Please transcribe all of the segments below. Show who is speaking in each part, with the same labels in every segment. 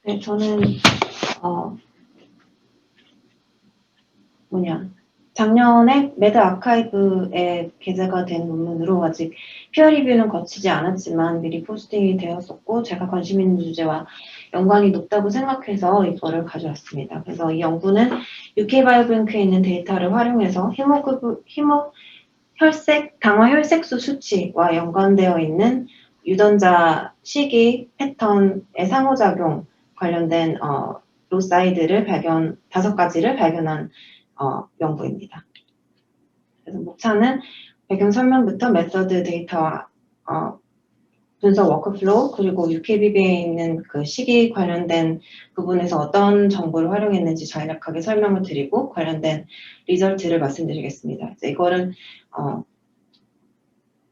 Speaker 1: 네, 저는 작년에 매드 아카이브에 게재가 된 논문으로 아직 피어 리뷰는 거치지 않았지만 미리 포스팅이 되었었고 제가 관심 있는 주제와 연관이 높다고 생각해서 이거를 가져왔습니다. 그래서 이 연구는 UK 바이오뱅크에 있는 데이터를 활용해서 당화 혈색소 수치와 연관되어 있는 유전자 시기 패턴의 상호작용 관련된 로사이드를 5가지를 발견한 연구입니다. 그래서 목차는 배경 설명부터 메서드 데이터와 분석 워크플로우 그리고 UKBB에 있는 그 시기 관련된 부분에서 어떤 정보를 활용했는지 간략하게 설명을 드리고 관련된 리절트를 말씀드리겠습니다. 이거는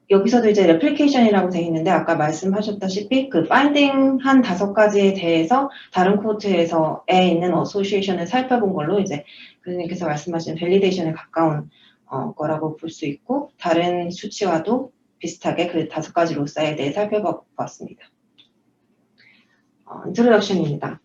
Speaker 1: 여기서도 이제 레플리케이션이라고 되어 있는데 아까 말씀하셨다시피 그 파인딩 한 5가지에 대해서 다른 코트에서에 있는 어소시에이션을 살펴본 걸로 이제 교수님께서 말씀하신 밸리데이션에 가까운 거라고 볼 수 있고 다른 수치와도 비슷하게 그 5가지 로사에 대해 살펴봤습니다. 인트로덕션입니다.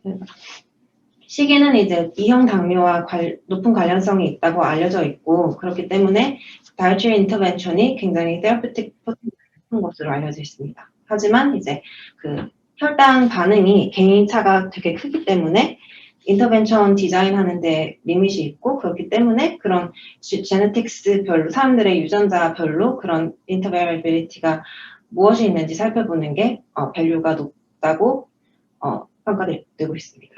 Speaker 1: 시기는 이제 2형 당뇨와 높은 관련성이 있다고 알려져 있고 그렇기 때문에 다이어트리 인터벤션이 굉장히 테라피틱 포텐셜이 높은 것으로 알려져 있습니다. 하지만 이제 그 혈당 반응이 개인차가 되게 크기 때문에 인터벤션 디자인하는데 리밋이 있고 그렇기 때문에 그런 제네틱스별로 사람들의 유전자별로 그런 인터베러빌리티가 무엇이 있는지 살펴보는 게 밸류가 높다고 평가되고 있습니다.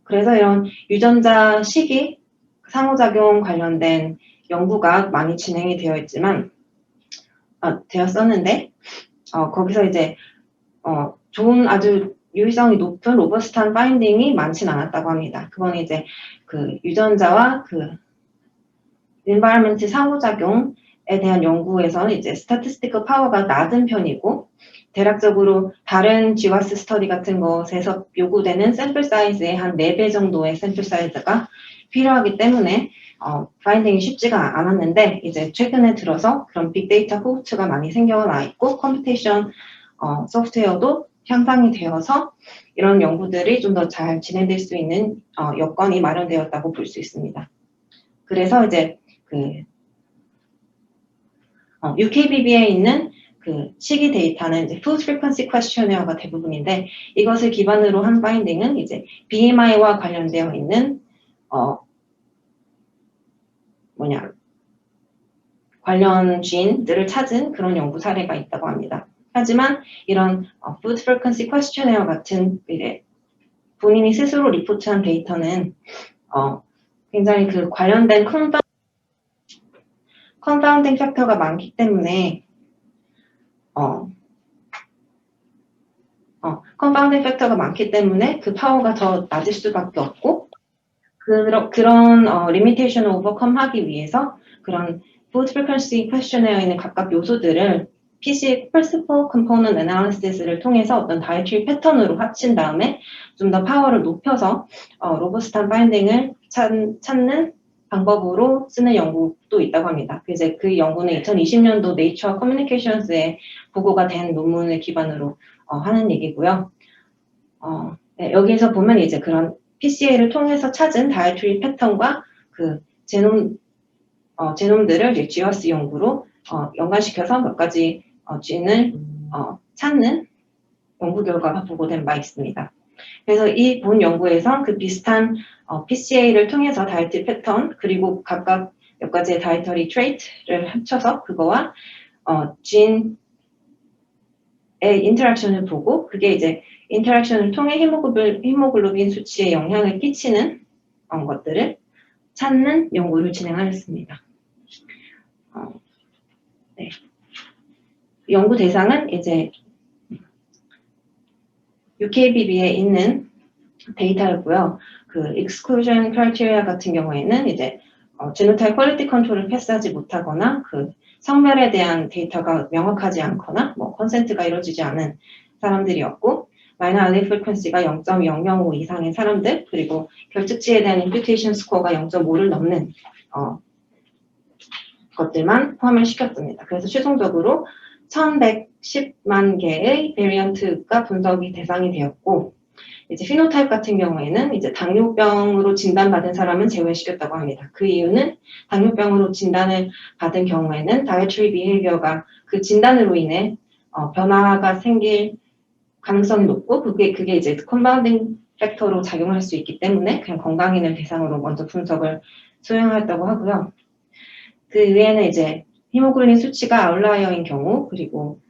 Speaker 1: 그래서 이런 유전자 시기 상호작용 관련된 연구가 많이 진행이 되었었는데 거기서 이제 좋은 아주 유의성이 높은 로버스트한 파인딩이 많진 않았다고 합니다. 그건 이제 그 유전자와 그 environment 상호작용에 대한 연구에서는 이제 statistical 파워가 낮은 편이고 대략적으로 다른 GWAS 스터디 같은 것에서 요구되는 샘플 사이즈의 한 4배 정도의 샘플 사이즈가 필요하기 때문에 파인딩이 쉽지가 않았는데 이제 최근에 들어서 그런 빅데이터 코호트가 많이 생겨나 있고 컴퓨테이션 소프트웨어도 향상이 되어서 이런 연구들이 좀 더 잘 진행될 수 있는 여건이 마련되었다고 볼 수 있습니다. 그래서 이제 그 UKBB에 있는 그 시기 데이터는 이제 Food Frequency Questionnaire 대부분인데 이것을 기반으로 한 파인딩은 이제 BMI와 관련되어 있는 관련 지인들을 찾은 그런 연구 사례가 있다고 합니다. 하지만 이런 Food Frequency Questionnaire 같은 본인이 스스로 리포트한 데이터는 굉장히 그 관련된 컨파운딩 팩터가 많기 때문에 컨파운딩 팩터가 많기 때문에 그 파워가 더 낮을 수밖에 없고 그런 리미테이션을 오버컴 하기 위해서 그런 Food Frequency Questionnaire 있는 각각 요소들을 PC Principal Component Analysis를 통해서 어떤 다이어트리 패턴으로 합친 다음에 좀 더 파워를 높여서 로버스트한 파인딩을 찾는 방법으로 쓰는 연구도 있다고 합니다. 이제 그 연구는 2020년도 Nature Communications에 보고가 된 논문을 기반으로 하는 얘기고요. 네, 여기에서 보면 이제 그런 PCA를 통해서 찾은 다이어트리 패턴과 그 제놈들을 이제 GWAS 연구로 연관시켜서 몇 가지 쥐인을 찾는 연구 결과가 보고된 바 있습니다. 그래서 이 본 연구에서 그 비슷한 PCA를 통해서 다이어트리 패턴 그리고 각각 몇 가지의 다이어터리 트레이트를 합쳐서 그거와 쥐인의 인터랙션을 보고 그게 이제 인터랙션을 통해 히모글로빈 수치에 영향을 끼치는 것들을 찾는 연구를 진행하였습니다. 네. 연구 대상은 이제 UKBB에 있는 데이터였고요. 그 exclusion criteria 같은 경우에는 이제 genotype quality control을 패스하지 못하거나 그 성별에 대한 데이터가 명확하지 않거나 뭐 컨센트가 이루어지지 않은 사람들이었고 minor allele frequency가 0.005 이상인 사람들 그리고 결특지에 대한 imputation score가 0.5를 넘는 것들만 포함을 시켰습니다. 그래서 최종적으로 1110만 개의 베리언트가 분석이 대상이 되었고 이제 피노타입 같은 경우에는 이제 당뇨병으로 진단받은 사람은 제외시켰다고 합니다. 그 이유는 당뇨병으로 진단을 받은 경우에는 다이어트리 비헤이비어가 그 진단으로 인해 변화가 생길 가능성이 높고 그게 이제 컴파운딩 팩터로 작용할 수 있기 때문에 그냥 건강인을 대상으로 먼저 분석을 수행하였다고 하고요. 그 외에는 이제 히모글로빈 수치가 아웃라이어인 경우 그리고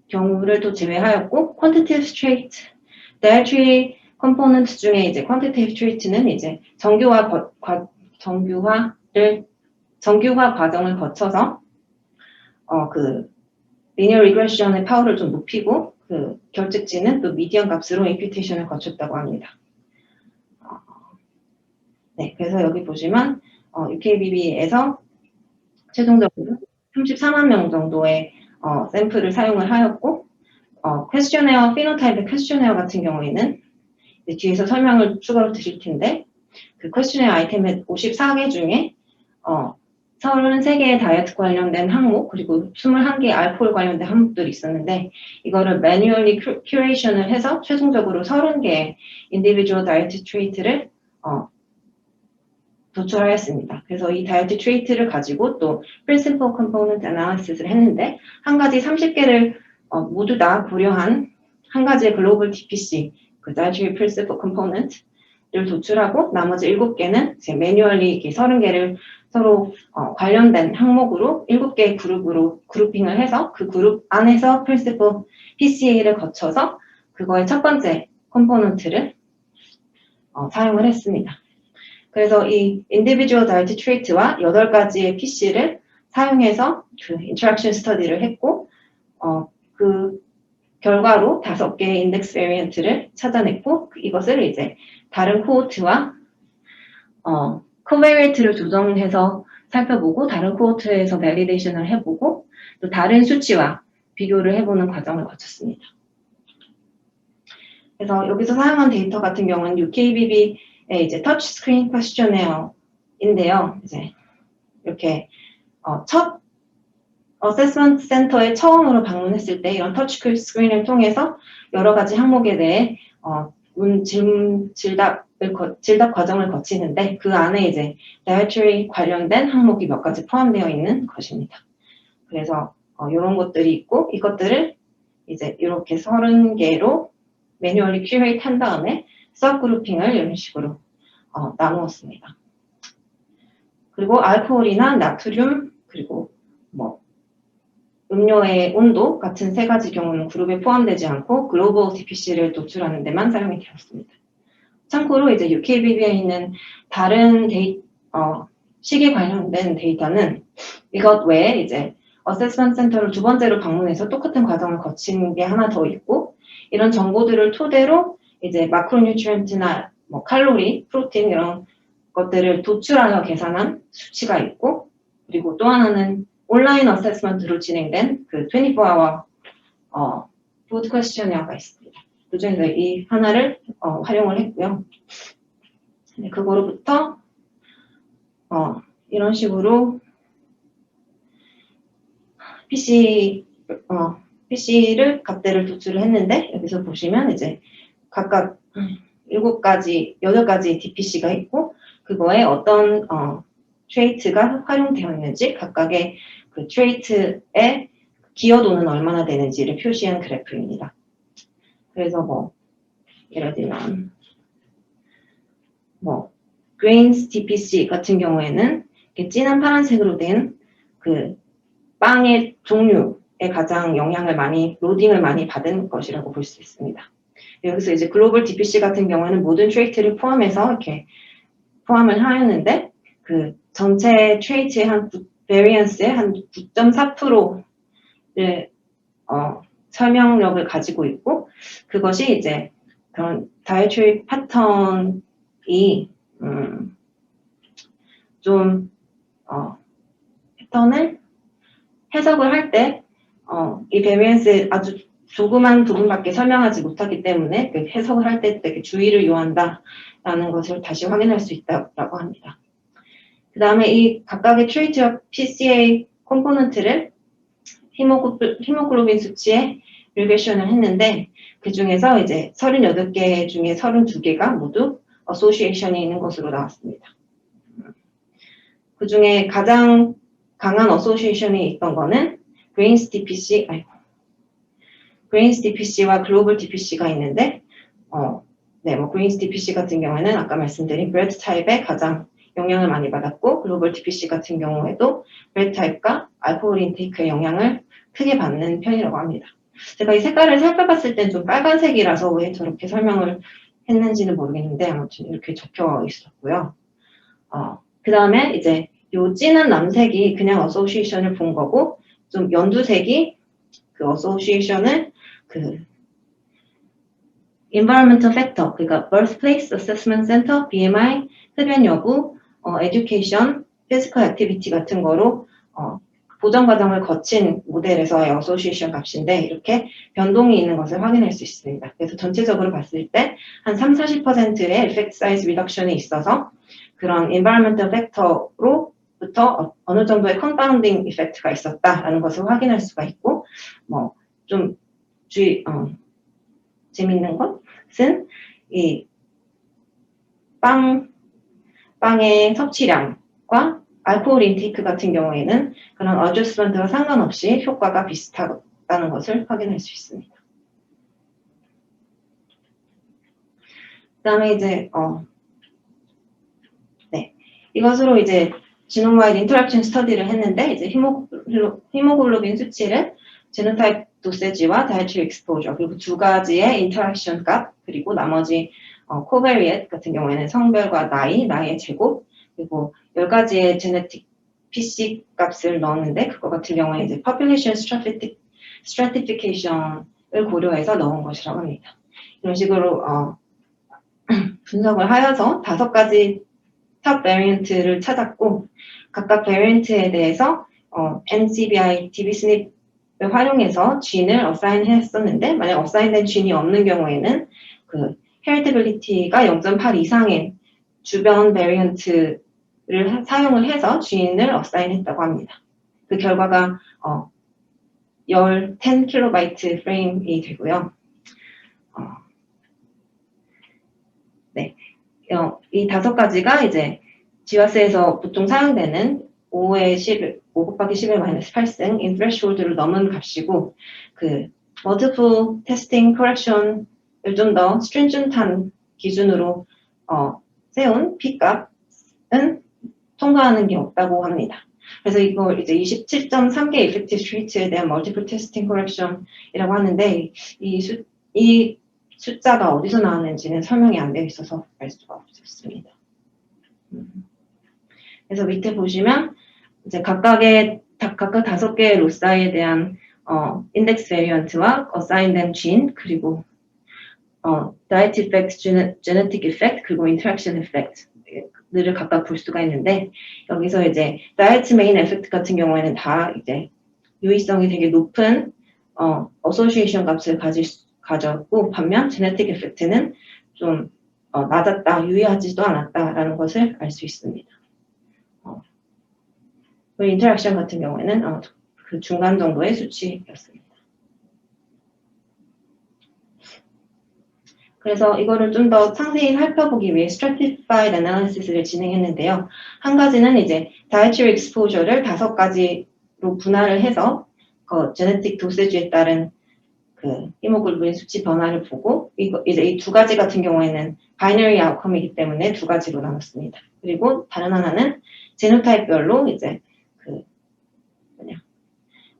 Speaker 1: 경우를 또 제외하였고 quantitative trait, dietary component 중에 이제 quantitative trait는 이제 정규화 과정을 거쳐서 그 linear regression의 파워를 좀 높이고 그 결측지는 또 미디언 값으로 임퓨테이션을 거쳤다고 합니다. 네, 그래서 여기 보시면 UKBB에서 최종적으로 34만 명 정도의 샘플을 사용을 하였고 퀘스처네어, 피노타입의 퀘스처네어 같은 경우에는 뒤에서 설명을 추가로 드릴 텐데 그 퀘스처네어 아이템의 54개 중에 33개의 다이어트 관련된 항목 그리고 21개의 알코올 관련된 항목들이 있었는데 이거를 매뉴얼리 큐레이션을 해서 최종적으로 30개의 인디비주얼 다이어트 트레이트를 도출하였습니다. 그래서 이 다이어트 트레이트를 가지고 또 Principal Component Analysis를 했는데 한 가지 30개를 모두 다 고려한 한 가지의 글로벌 DPC, 그 Dietary Principal Component를 도출하고 나머지 7개는 제 매뉴얼리 30개를 서로 관련된 항목으로 7개의 그룹으로 그룹핑을 해서 그 그룹 안에서 Principal PCA를 거쳐서 그거의 첫 번째 컴포넌트를 사용을 했습니다. 그래서 이 individual diet trait와 8가지의 PC를 사용해서 그 interaction study를 했고, 그 결과로 5개의 index variant를 찾아냈고, 이것을 이제 다른 코호트와 covariate를 조정해서 살펴보고, 다른 코호트에서 validation을 해보고, 또 다른 수치와 비교를 해보는 과정을 거쳤습니다. 그래서 여기서 사용한 데이터 같은 경우는 UKBB 이제 터치 스크린 퀘스처네어인데요. 이제 이렇게 첫 어세스먼트 센터에 처음으로 방문했을 때 이런 터치 스크린을 통해서 여러 가지 항목에 대해 질답 과정을 거치는데 그 안에 이제 다이어트리 관련된 항목이 몇 가지 포함되어 있는 것입니다. 그래서 이런 것들이 있고 이것들을 이제 이렇게 30개로 매뉴얼리 큐레이트 한 다음에 서브그룹핑을 이런 식으로 나누었습니다. 그리고 알코올이나 나트륨 그리고 뭐 음료의 온도 같은 3가지 경우는 그룹에 포함되지 않고 글로벌 DPC를 도출하는 데만 사용이 되었습니다. 참고로 이제 UKBB에 있는 다른 시기 관련된 데이터는 이것 외에 이제 어세스먼트 센터를 2번째로 방문해서 똑같은 과정을 거친 게 하나 더 있고 이런 정보들을 토대로 이제 마크로뉴트리언트나 뭐 칼로리, 프로틴 이런 것들을 도출하여 계산한 수치가 있고 그리고 또 하나는 온라인 어세스먼트로 진행된 그 24hour 푸드 퀘스처네어가 있습니다. 그중에서 이 하나를 활용을 했고요. 네, 그거로부터 이런 식으로 PC를 값들을 도출을 했는데 여기서 보시면 이제 각각 8가지 DPC가 있고 그거에 어떤 트레이트가 활용되었는지 각각의 그 트레이트의 기여도는 얼마나 되는지를 표시한 그래프입니다. 그래서 뭐 예를 들면 뭐 grains DPC 같은 경우에는 이렇게 진한 파란색으로 된 그 빵의 종류에 가장 로딩을 많이 받은 것이라고 볼 수 있습니다. 여기서 이제 글로벌 DPC 같은 경우에는 모든 트레이트를 포함해서 이렇게 포함을 하였는데 그 전체 트레이트의 variance의 한 9.4%를 설명력을 가지고 있고 그것이 이제 그런 다이어트리 패턴이 패턴을 해석을 할 때 이 variance의 아주 조그만 부분밖에 설명하지 못하기 때문에 그 해석을 할 때 되게 주의를 요한다라는 것을 다시 확인할 수 있다고 합니다. 그 다음에 이 각각의 트레이트와 PCA 컴포넌트를 히모글로빈 수치의 리그레션을 했는데 그 중에서 이제 38개 중에 32개가 모두 어소시에이션이 있는 것으로 나왔습니다. 그 중에 가장 강한 어소시에이션이 있던 거는 그레인스 DPC와 글로벌 DPC가 있는데, 그레인스 DPC 같은 경우에는 아까 말씀드린 브레드 타입에 가장 영향을 많이 받았고, 글로벌 DPC 같은 경우에도 브레드 타입과 알코올 인테이크의 영향을 크게 받는 편이라고 합니다. 제가 이 색깔을 살펴봤을 땐 좀 빨간색이라서 왜 저렇게 설명을 했는지는 모르겠는데, 아무튼 이렇게 적혀 있었고요. 그 다음에 이제 요 진한 남색이 그냥 어소시에이션을 본 거고, 좀 연두색이 그 어소시에이션을 그 environmental factor, 그러니까 birthplace assessment center, BMI, 흡연 여부, education, physical activity 같은 거로 보정 과정을 거친 모델에서의 어소시에이션 값인데 이렇게 변동이 있는 것을 확인할 수 있습니다. 그래서 전체적으로 봤을 때 한 30-40%의 effect size reduction이 있어서 그런 environmental factor로부터 어느 정도의 confounding effect가 있었다라는 것을 확인할 수가 있고, 좀 재밌는 것은 이 빵의 섭취량과 알코올 인테이크 같은 경우에는 그런 어저스먼트와 상관없이 효과가 비슷하다는 것을 확인할 수 있습니다. 그 다음에 이제 이것으로 이제 지놈 와이드 인터랙션 스터디를 했는데 이제 히모글로빈 수치를 제노타입 도세지와 다이어트리 익스포저 그리고 두 가지의 인터랙션 값 그리고 나머지 코베리엣 같은 경우에는 성별과 나이의 제곱 그리고 10가지의 제네틱 PC 값을 넣었는데 그거 같은 경우에 이제 population stratification을 고려해서 넣은 것이라고 합니다. 이런 식으로 분석을 하여서 5가지 탑 베리언트를 찾았고 각각 베리언트에 대해서 NCBI, DBSNP을 활용해서 진을 어사인했었는데 만약 어사인된 진이 없는 경우에는 그 헤리티빌리티가 0.8 이상의 주변 베리언트를 사용을 해서 진을 어사인했다고 합니다. 그 결과가 10kB 프레임이 되고요. 이 5가지가 이제 지와스에서 보통 사용되는 5 곱하기 10의 마이너스 8승 인 threshold를 넘은 값이고 그 multiple testing correction을 좀 더 stringent한 기준으로 세운 P값은 통과하는 게 없다고 합니다. 그래서 이걸 이제 27.3개 effective treat에 대한 multiple testing correction이라고 하는데 이 숫자가 어디서 나왔는지는 설명이 안 되어 있어서 알 수가 없었습니다. 그래서 밑에 보시면 이제 각각 5개의 로사에 대한 인덱스 베리언트와 어사인된 진 그리고 다이어트 이펙트, 제네틱 이펙트 그리고 인터랙션 이펙트를 각각 볼 수가 있는데 여기서 이제 다이어트 메인 이펙트 같은 경우에는 다 이제 유의성이 되게 높은 어소시에이션 값을 가졌고 반면 제네틱 이펙트는 좀 낮았다, 유의하지도 않았다라는 것을 알 수 있습니다. 인터랙션 같은 경우에는 그 중간 정도의 수치였습니다. 그래서 이거를 좀 더 상세히 살펴보기 위해 stratified analysis를 진행했는데요. 한 가지는 이제 dietary exposure를 5가지로 분할을 해서 그 제네틱 도세지에 따른 그 히모글로빈 수치 변화를 보고 이제 이 2가지 같은 경우에는 바이너리 아웃컴이기 때문에 2가지로 나눴습니다. 그리고 다른 하나는 제노타입별로 이제 그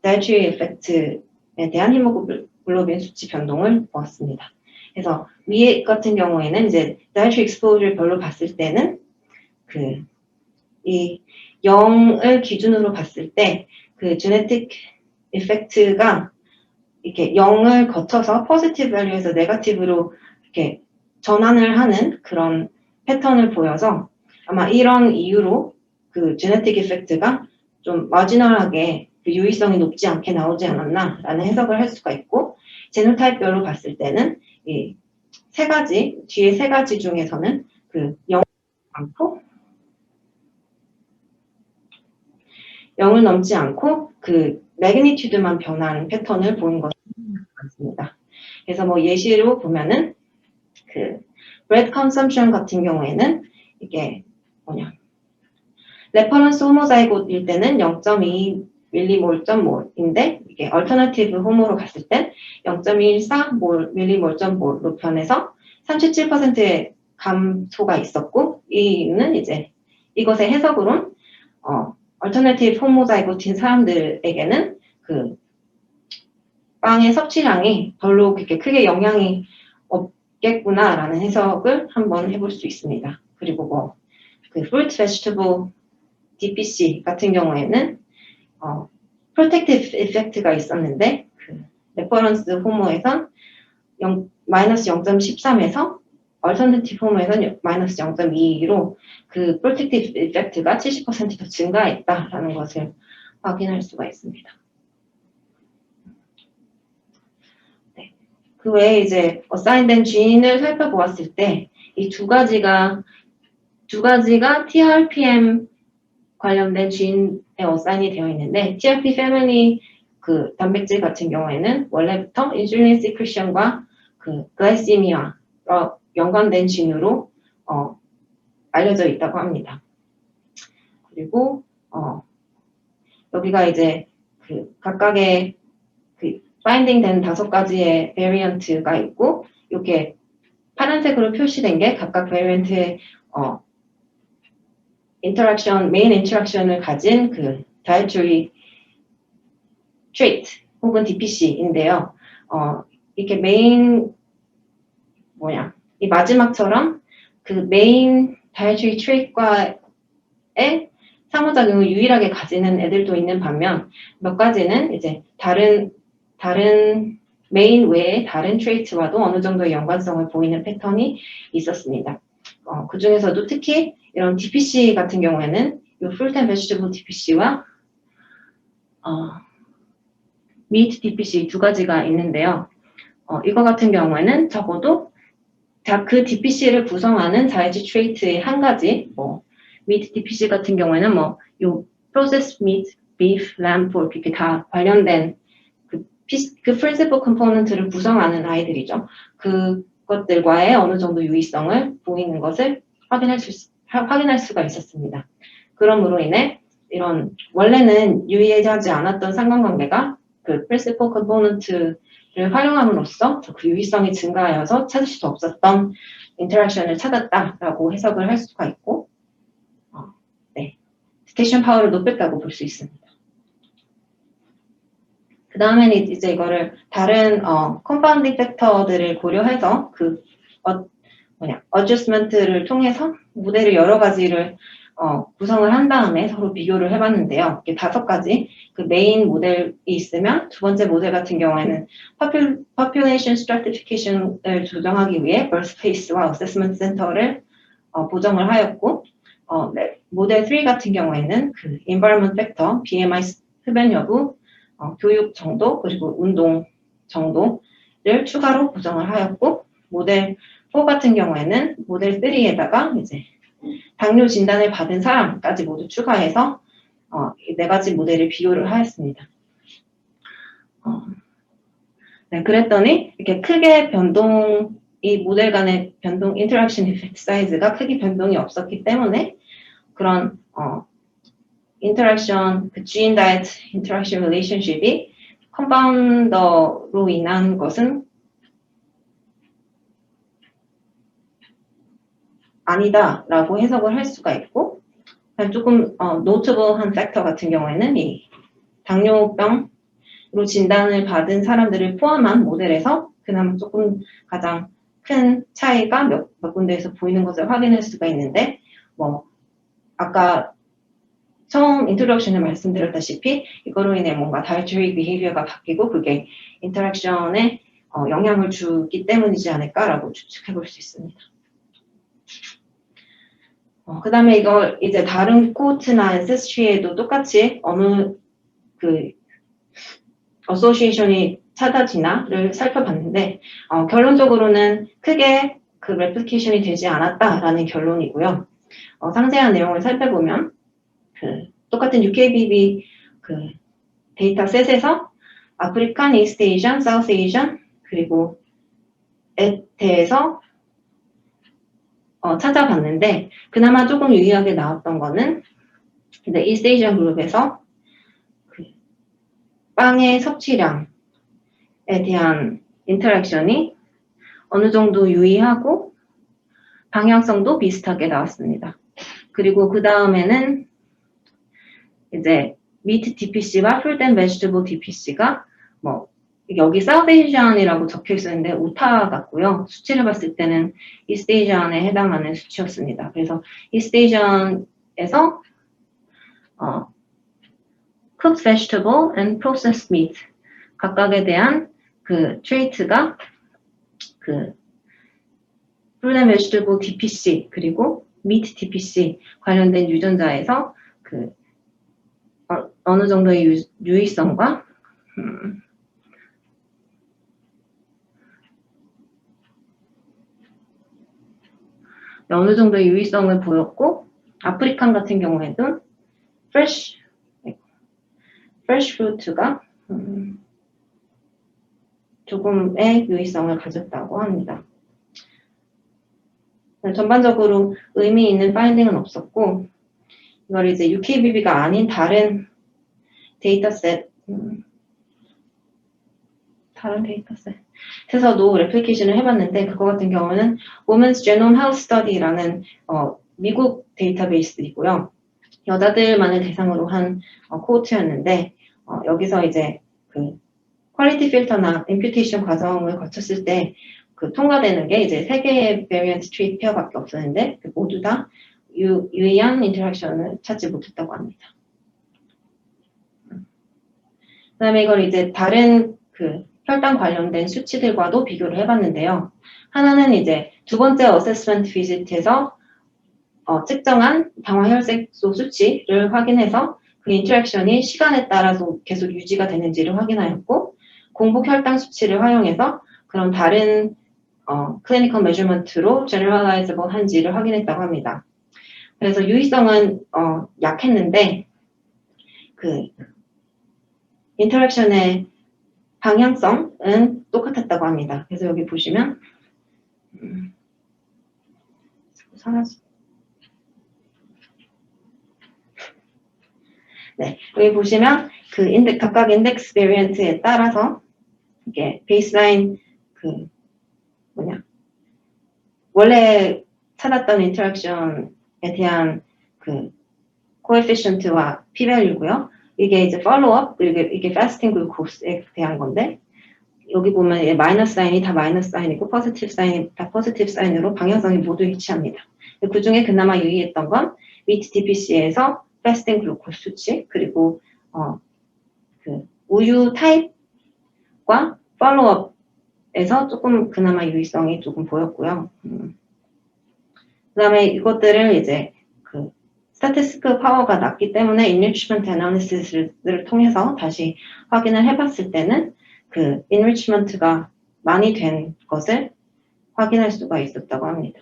Speaker 1: 다이어트리 에펙트에 대한 히모글로빈 수치 변동을 보았습니다. 그래서 위에 같은 경우에는 이제 다이어트리 익스포저를 별로 봤을 때는 이 0을 기준으로 봤을 때 그 제네틱 이펙트가 이렇게 0을 거쳐서 포지티브 밸류에서 네거티브로 이렇게 전환을 하는 그런 패턴을 보여서 아마 이런 이유로 그 제네틱 이펙트가 좀 마지널하게 그 유의성이 높지 않게 나오지 않았나라는 해석을 할 수가 있고 제노타입별로 봤을 때는 이 뒤에 3가지 중에서는 그 0을 넘지 않고 그 매그니튜드만 변한 패턴을 보인 것이 많습니다. 그래서 뭐 예시로 보면은 그 bread consumption 같은 경우에는 이게 뭐냐 레퍼런스 호모자이고일 때는 0.2 밀리몰.몰인데 이게 얼터너티브 호모로 갔을 땐 0.14 밀리몰.몰로 변해서 37%의 감소가 있었고 이는 이제 이것의 해석으론 얼터너티브 호모자이고인 사람들에게는 그 빵의 섭취량이 별로 그렇게 크게 영향이 없겠구나라는 해석을 한번 해볼 수 있습니다. 그리고 뭐 그 fruit vegetable DPC 같은 경우에는 프로텍티브 이펙트가 있었는데 그 레퍼런스 호모에선 마이너스 0.13에서 얼터너티브 호모에선 마이너스 0.22로 그 프로텍티브 이펙트가 70% 더 증가했다라는 것을 확인할 수가 있습니다. 네. 그 외에 이제 어사인된 주인을 살펴보았을 때 이 두 가지가 TRPM 관련된 주인에 어사인이 되어 있는데 TRP 패밀리 그 단백질 같은 경우에는 원래부터 인슐린 시크리션과 그 글라이시미아와 연관된 주인으로 알려져 있다고 합니다. 그리고 여기가 이제 그 각각의 그 파인딩된 5가지의 베리언트가 있고 이렇게 파란색으로 표시된 게 각각 베리언트의 메인 인터랙션을 가진 그 dietary trait 혹은 DPC인데요. 이렇게 이 마지막처럼 그 메인 dietary trait과의 상호작용을 유일하게 가지는 애들도 있는 반면 몇 가지는 이제 다른 메인 외에 다른 트레이트와도 어느 정도의 연관성을 보이는 패턴이 있었습니다. 그 중에서도 특히 이런 DPC 같은 경우에는 이 fruit and vegetable DPC와 meat DPC 두 가지가 있는데요. 이거 같은 경우에는 적어도 그 DPC를 구성하는 dietary trait의 한 가지, meat DPC 같은 경우에는 요 processed meat, beef, lamb, pork 이렇게 다 관련된 그 principal component를 구성하는 아이들이죠. 그것들과의 어느 정도 유의성을 보이는 것을 확인할 수가 있었습니다. 그러므로 인해 이런 원래는 유의하지 않았던 상관관계가 그 principal component를 활용함으로써 그 유의성이 증가하여서 찾을 수 없었던 인터랙션을 찾았다라고 해석을 할 수가 있고, 스테이션 파워를 높였다고 볼 수 있습니다. 그 다음에는 이제 이거를 다른 컴파운딩 팩터들을 고려해서 어저스먼트를 통해서 모델을 여러 가지를 구성을 한 다음에 서로 비교를 해봤는데요. 이렇게 5가지 그 메인 모델이 있으면 두 번째 모델 같은 경우에는 population stratification을 조정하기 위해 birthplace와 assessment center를 보정을 하였고, 모델 3 같은 경우에는 그 environment factor, BMI 흡연 여부, 교육 정도 그리고 운동 정도를 추가로 보정을 하였고, 모델 4 같은 경우에는 모델 3에다가 이제 당뇨 진단을 받은 사람까지 모두 추가해서 이 4가지 모델을 비교를 하였습니다. 그랬더니 이렇게 크게 이 모델 간의 변동, interaction effect size가 크게 변동이 없었기 때문에 그런 interaction, 그 gene diet interaction relationship이 컴파운더로 인한 것은 아니다라고 해석을 할 수가 있고, 조금 노트블한 팩터 같은 경우에는 이 당뇨병으로 진단을 받은 사람들을 포함한 모델에서 그나마 조금 가장 큰 차이가 몇 군데에서 보이는 것을 확인할 수가 있는데, 아까 처음 인트로덕션에 말씀드렸다시피 이거로 인해 뭔가 dietary behavior가 바뀌고 그게 인터랙션에 영향을 주기 때문이지 않을까라고 추측해 볼 수 있습니다. 그 다음에 이걸 이제 다른 코트나 엔세스트리에도 똑같이 어느 그 어소시에이션이 찾아지나를 살펴봤는데 결론적으로는 크게 그 레플리케이션이 되지 않았다라는 결론이고요. 상세한 내용을 살펴보면 똑같은 UKBB 데이터 셋에서 아프리칸, 이스트 에이전, 사우스 에이전, 그리고 대해서 찾아봤는데 그나마 조금 유의하게 나왔던 거는 이제 이스트에이시안 그룹에서 그 빵의 섭취량에 대한 인터랙션이 어느 정도 유의하고 방향성도 비슷하게 나왔습니다. 그리고 그 다음에는 이제 미트 DPC와 fruit and vegetable DPC가 뭐 여기 사우스 에이시안이라고 적혀 있었는데 오타 같고요. 수치를 봤을 때는 이스트 에이시안에 해당하는 수치였습니다. 그래서 이스트 에이시안에서 cooked vegetable and processed meat 각각에 대한 그 트레이트가 그 fruit and vegetable DPC 그리고 meat DPC 관련된 유전자에서 그 어느 정도의 유의성과 어느 정도의 유의성을 보였고 아프리칸 같은 경우에도 fresh fruit가 조금의 유의성을 가졌다고 합니다. 전반적으로 의미 있는 파인딩은 없었고 이걸 이제 UKBB가 아닌 다른 데이터셋에서도 레플리케이션을 해봤는데 그거 같은 경우는 Women's Genome Health Study라는 미국 데이터베이스이고요. 여자들만을 대상으로 한 코호트였는데 여기서 이제 그 퀄리티 필터나 임퓨테이션 과정을 거쳤을 때 그 통과되는 게 이제 3개의 베리언트 트리 페어밖에 없었는데 모두 다 유의한 인터랙션을 찾지 못했다고 합니다. 그 다음에 이걸 이제 다른 그 혈당 관련된 수치들과도 비교를 해봤는데요. 하나는 이제 두 번째 어세스먼트 비짓에서 측정한 당화혈색소 수치를 확인해서 그 인터랙션이 시간에 따라서 계속 유지가 되는지를 확인하였고 공복 혈당 수치를 활용해서 그런 다른 클리니컬 메저먼트로 제너럴라이즈able 한지를 확인했다고 합니다. 그래서 유의성은 약했는데 그 인터랙션의 방향성은 똑같았다고 합니다. 그래서 여기 보시면 네, 여기 보시면 그 각각 인덱스 베리언트에 따라서 이게 베이스라인 그 원래 찾았던 인터랙션에 대한 그 코에피션트와 p-value고요. 이게 이제 팔로우업 그리고 이게 패스팅 글루코스에 대한 건데 여기 보면 마이너스 사인이 다 마이너스 사인이고 포지티브 사인이 다 포지티브 사인으로 방향성이 모두 일치합니다. 그 중에 그나마 유의했던 건 미트 DPC에서 패스팅 글루코스 수치 그리고 그 우유 타입과 팔로우업에서 조금 그나마 유의성이 조금 보였고요. 그다음에 이것들을 이제 그 스태티스티컬 파워가 낮기 때문에 enrichment analysis를 통해서 다시 확인을 해봤을 때는 그 enrichment가 많이 된 것을 확인할 수가 있었다고 합니다.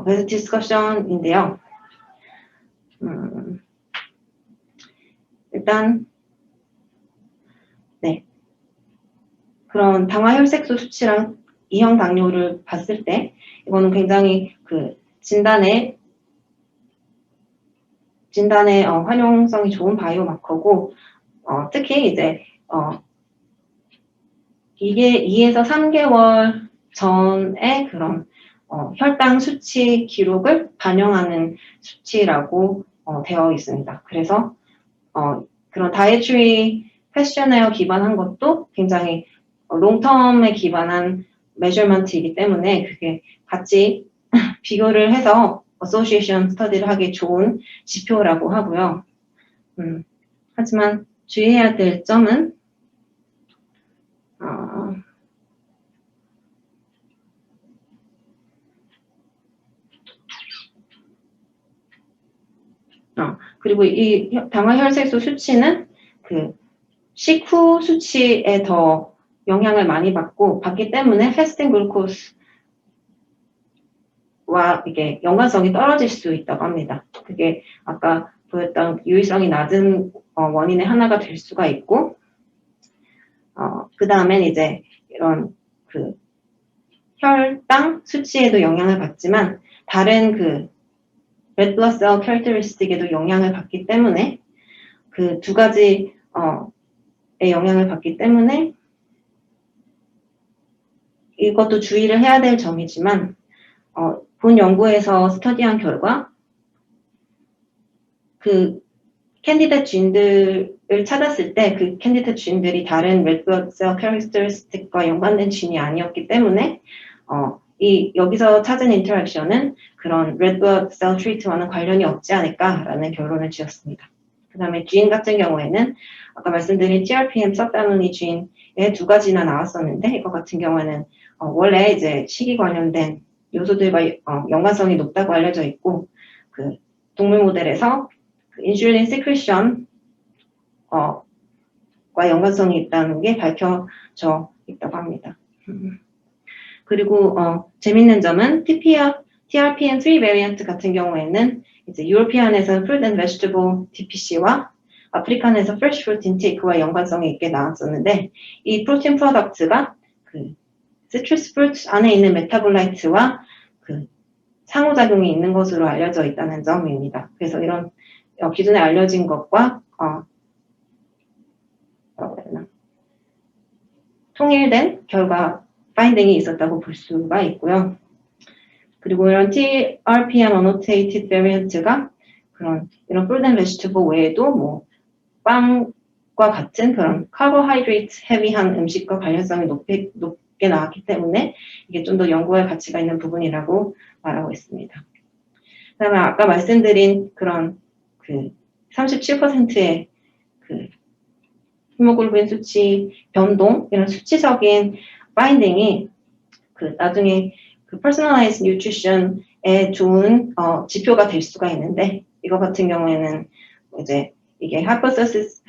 Speaker 1: 그래서 디스커션인데요. 일단 네 그런 당화혈색소 수치랑 이형 당뇨를 봤을 때 이거는 굉장히 그 진단에 활용성이 좋은 바이오마커고 특히 이제 이게 2에서 3개월 전에 그런 혈당 수치 기록을 반영하는 수치라고 되어 있습니다. 그래서 그런 다이어트리 퀘스처네어 기반한 것도 굉장히 롱텀에 기반한 메저먼트이기 때문에 그게 같이 비교를 해서 어소시에이션 스터디를 하기 좋은 지표라고 하고요. 하지만 주의해야 될 점은 그리고 이 당화혈색소 수치는 그 식후 수치에 더 영향을 많이 받기 때문에 패스팅 글루코스와 이게 연관성이 떨어질 수 있다고 합니다. 그게 아까 보였던 유의성이 낮은 원인의 하나가 될 수가 있고 그 다음엔 이제 이런 그 혈당 수치에도 영향을 받지만 다른 그 red blood cell characteristic에도 영향을 받기 때문에 그 두 가지 에 영향을 받기 때문에 이것도 주의를 해야 될 점이지만 본 연구에서 스터디한 결과 그 캔디데이트 진들을 찾았을 때 그 캔디데이트 진들이 다른 red blood cell characteristic과 연관된 진이 아니었기 때문에 여기서 찾은 인터랙션은 그런 red blood cell treat와는 관련이 없지 않을까라는 결론을 지었습니다. 그 다음에 진 같은 경우에는 아까 말씀드린 TRPM 서다노니 진의 두 가지나 나왔었는데 이거 같은 경우에는 원래 이제 식이 관련된 요소들과 연관성이 높다고 알려져 있고 그 동물 모델에서 그 인슐린 시크리션 과 연관성이 있다는 게 밝혀져 있다고 합니다. 그리고 재밌는 점은 TRPM3 베리언트 같은 경우에는 이제 유로피안에서는 Fruit and Vegetable TPC와 아프리칸에서 Fresh Fruit Intake와 연관성이 있게 나왔었는데 이 프로틴 프로덕트가 그 시트러스 프루트 안에 있는 메타볼라이트와 그 상호작용이 있는 것으로 알려져 있다는 점입니다. 그래서 이런 기존에 알려진 것과 통일된 결과 파인딩이 있었다고 볼 수가 있고요. 그리고 이런 TRPM annotated variant가 이런 fruit and vegetable 외에도 뭐 빵과 같은 그런 carbohydrate heavy한 음식과 관련성이 높게 나왔기 때문에 이게 좀 더 연구할 가치가 있는 부분이라고 말하고 있습니다. 그다음에 아까 말씀드린 그런 그 37%의 그 히모글로빈 수치 변동 이런 수치적인 파인딩이 그 나중에 그 personalized nutrition에 좋은 지표가 될 수가 있는데 이거 같은 경우에는 이제 이게 hypothesis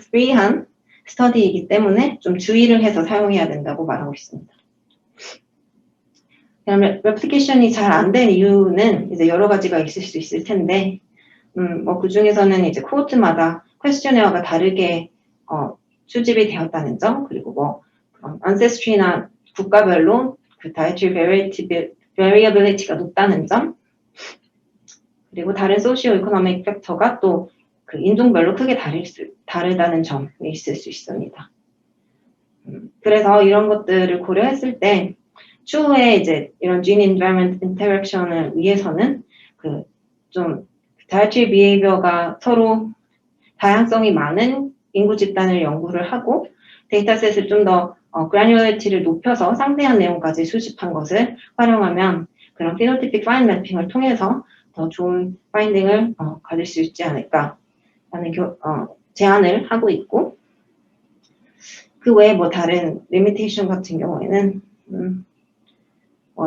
Speaker 1: free한 스터디이기 때문에 좀 주의를 해서 사용해야 된다고 말하고 있습니다. 그다음에 replication이 잘 안 된 이유는 이제 여러 가지가 있을 수 있을 텐데 뭐 그 중에서는 이제 코호트마다 퀘스처네어가 다르게 수집이 되었다는 점 그리고 뭐 ancestry나 국가별로 그 dietary variability가 높다는 점 그리고 다른 socio-economic 팩터가 또 그 인종별로 크게 다르다는 점이 있을 수 있습니다. 그래서 이런 것들을 고려했을 때 추후에 이제 이런 gene-environment interaction을 위해서는 그 좀 dietary behavior가 서로 다양성이 많은 인구 집단을 연구를 하고 데이터셋을 좀 더 granularity를 높여서 상세한 내용까지 수집한 것을 활용하면 그런 phenotypic fine mapping을 통해서 더 좋은 파인딩을 가질 수 있지 않을까라는 제안을 하고 있고 그 외에 뭐 다른 리미테이션 같은 경우에는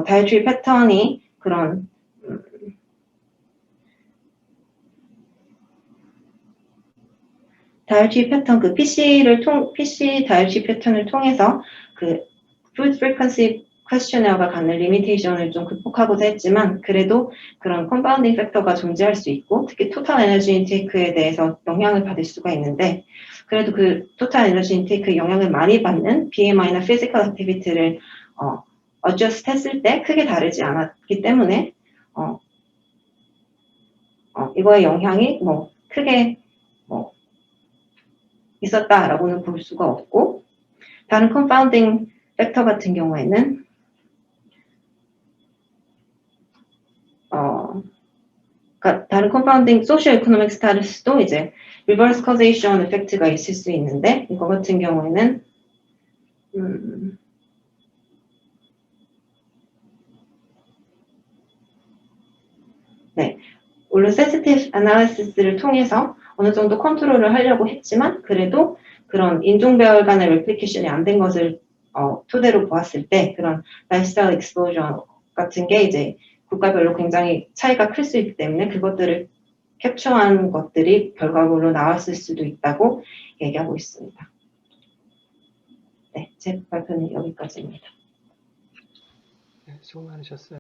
Speaker 1: 다이어트리 패턴이 그런 다이어트리 패턴 그 PC 다이어트리 패턴을 통해서 그 food frequency questionnaire 갖는 리미테이션을 좀 극복하고자 했지만 그래도 그런 confounding 팩터가 존재할 수 있고 특히 total energy intake에 대해서 영향을 받을 수가 있는데 그래도 그 total energy intake에 영향을 많이 받는 BMI나 physical activity를 adjust 했을 때 크게 다르지 않았기 때문에 이거의 영향이 뭐 크게 있었다라고는 볼 수가 없고 다른 confounding 팩터 같은 경우에는 그러니까 다른 confounding socio-economic status도 이제 reverse causation effect가 있을 수 있는데 이거 같은 경우에는 네, 물론 sensitive analysis를 통해서 어느 정도 컨트롤을 하려고 했지만 그래도 그런 인종별 간의 replication이 안 된 것을 토대로 보았을 때 그런 lifestyle exposure 같은 게 이제 국가별로 굉장히 차이가 클 수 있기 때문에 그것들을 캡처한 것들이 결과물로 나왔을 수도 있다고 얘기하고 있습니다. 네, 제 발표는 여기까지입니다.
Speaker 2: 네, 수고 많으셨어요.